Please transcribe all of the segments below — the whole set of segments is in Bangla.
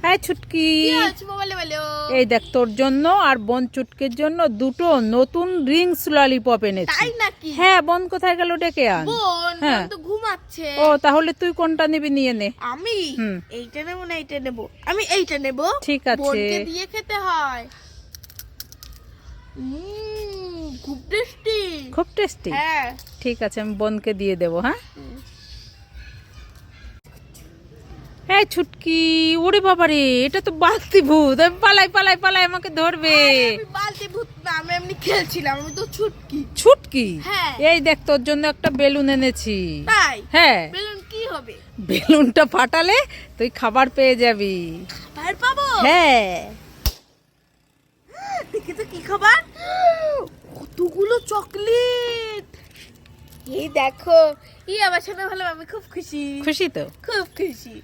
হ্যাঁ ছুটকি, এই দেখ তোর জন্য আর বোন চুটকির জন্য দুটো নতুন রিংস ললিপপ এনেছি। তাই নাকি? হ্যাঁ, বোন কোথায় গেল ডেকে আন। বোন হ্যাঁ তো ঘুমাচ্ছে। ও তাহলে তুই কোনটা নিবি নিয়ে নে। আমি এইটা নেব না এইটা নেব? আমি এইটা নেব। ঠিক আছে, বোনকে দিয়ে খেতে হয়। খুব টেস্টি। খুব টেস্টি। হ্যাঁ ঠিক আছে, আমি বোনকে দিয়ে দেবো। হ্যাঁ এই ছুটকি, ওরে বাবারে, এটা তো বালতি ভূত। আমি পালাই পালাই পালাই, আমাকে ধরবে। আমি বালতি ভূত না, আমি এমনি খেলছিলাম। আমি তো ছুটকি। ছুটকি, হ্যাঁ। এই দেখ তোর জন্য একটা বেলুন এনেছি। তাই? হ্যাঁ, বেলুন কি হবে? বেলুনটা ফাটালে তুই খাবার পেয়ে যাবি। খাবার পাবো? হ্যাঁ। দেখি তো কি খাবার। কতগুলো চকলেট। এই দেখো, আমার শোনা ভালো, আমি খুব খুশি। খুশি তো? খুব খুশি।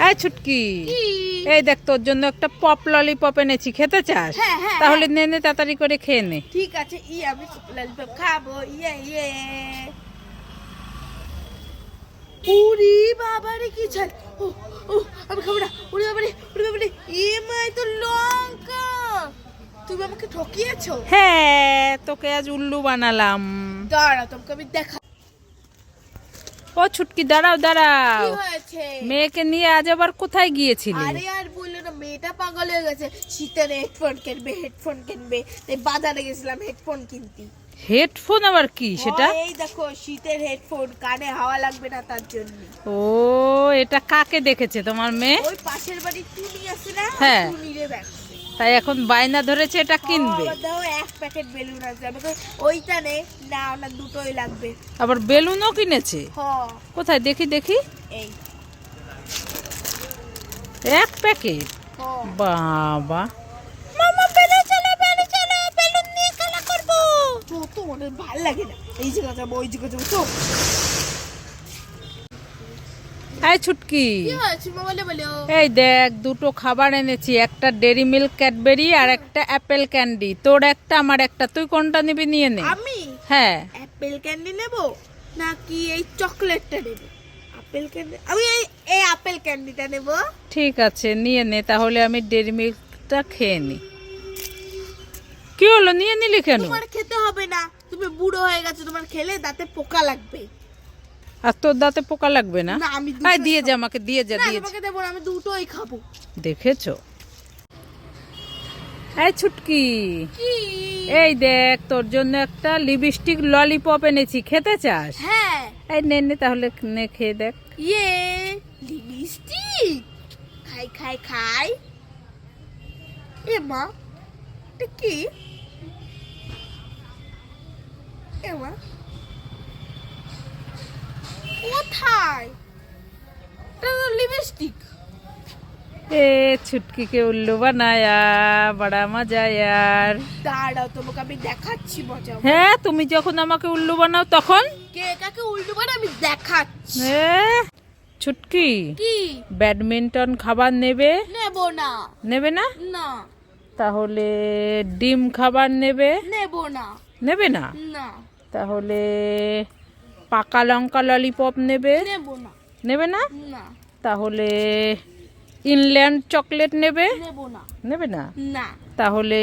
এই ছুটকি, কি? এই দেখ তোর জন্য একটা পপ ললিপপ এনেছি, খেতে চাস? হ্যাঁ, হ্যাঁ, তাহলে নে নে, তাড়াতাড়ি করে খেয়ে নে। ঠিক আছে, আমি ললিপপ খাবো। ইয়ে উরি বাবারে কি ছাল। ও আমি খাবো না। উরি বাবারে, মাই তো লঙ্কা। তুমি আমাকে ঠকিয়েছো। হ্যাঁ, তোকে আজ উল্লু বানালাম। দাঁড়া, তোমাকে আমি দেখা। ও ছুটকি, দাঁড়াও দাঁড়াও। কি হয়েছে? মেয়েকে নিয়ে আজ আবার কোথায় গিয়েছিলি? আরে আর বললো না, মেয়েটা পাগল হয়ে গেছে। শীতের হেডফোন কিনবে তাই বাজারে গেছিলাম হেডফোন কিনতে। হেডফোন আবার কি সেটা? এই দেখো, শীতের হেডফোন, কানে হাওয়া লাগবে না তার জন্য। ও, এটা কাকে দেখেছে তোমার মেয়ে? ওই পাশের বাড়ি টুনি আছে না? হ্যাঁ। টুনিরে দেখছে। তাই এখন বায়না ধরেছে এটা কিনবে। আবার দাও, এক প্যাকেট বেলুন আছে। আমাকে ওইটা নে না, ওটা দুটোই লাগবে। আবার বেলুনও কিনেছে? কোথায় দেখি দেখি। এই এক প্যাকেট? হ। বাবা, মামা বেলুন চলো, বেলুন নিয়ে খেলা করবো। তো ওদের ভালো লাগে না। এই জায়গা যাবো, ওই জায়গা যাবো তো। এই ছুটকি, কি হয়েছে বলো? এই দেখ দুটো খাবার এনেছি, একটা ডেরি মিল্ক ক্যাডবেরি আর একটা অ্যাপেল ক্যান্ডি। তোর একটা আমার একটা, তুই কোনটা নিবি নিয়ে নে। আমি হ্যাঁ। অ্যাপেল ক্যান্ডি নেব নাকি এই চকলেটটা নেব? আপেল ক্যান্ডি, আমি এই আপেল ক্যান্ডিটা নেব। ঠিক আছে, নিয়ে নে তাহলে। আমি ডেরি মিল্কটা খেয়ে নি। কি হলো, নিয়ে নিলি কেন? তোমার খেতে হবে না, তুমি বুড়ো হয়ে গেছো, তোমার খেলে দাঁতে পোকা লাগবে। আর তোর দাঁতে পোকা লাগবে না? না, আমি আয় দিয়ে যা, আমাকে দিয়ে যা, না, দিয়ে যা। তোমাকে দেবো না, আমি দুটোই খাবো। দেখেছো? এই ছুটকি, কি? এই দেখ তোর জন্য একটা লিপস্টিক ললিপপ এনেছি, খেতে চাস? হ্যাঁ। এই নে নে তাহলে, নে খেয়ে দেখ। ইয়ে লিপস্টিক, খাই। এ মা, এটা কি? এ মা, কোথায়? এটা তো লিপস্টিক। এ ছুটকি কে উল্লু বানায়া, বড়া মজা यार। দাঁড়াও, তোমাকে আমি দেখাচ্ছি মজা। হ্যাঁ, তুমি যখন আমাকে উল্লু বানাও তখন। কে কাকে উল্টো করে আমি দেখাচ্ছি। এ ছুটকি, কি? ব্যাডমিন্টন খাবার নেবে? নেব না। নেবে না? না। তাহলে ডিম খাবার নেবে? নেব না। নেবে না? না। তাহলে পাকা লঙ্কা ললিপপ নেবে? নেব না। নেবে না? না। তাহলে ইনল্যান্ড চকলেট নেবে? নেব না। নেবে না? না। তাহলে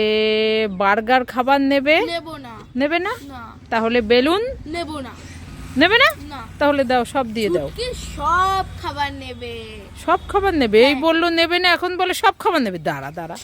বার্গার খাবার নেবে? নেব না। নেবে না? না। তাহলে বেলুন নেব না। নেবে না? না। তাহলে দাও, সব দিয়ে দাও। কি সব খাবার নেবে? সব খাবার নেবে? এই বললো নেবে না, এখন বলে সব খাবার নেবে। দাঁড়া দাঁড়া।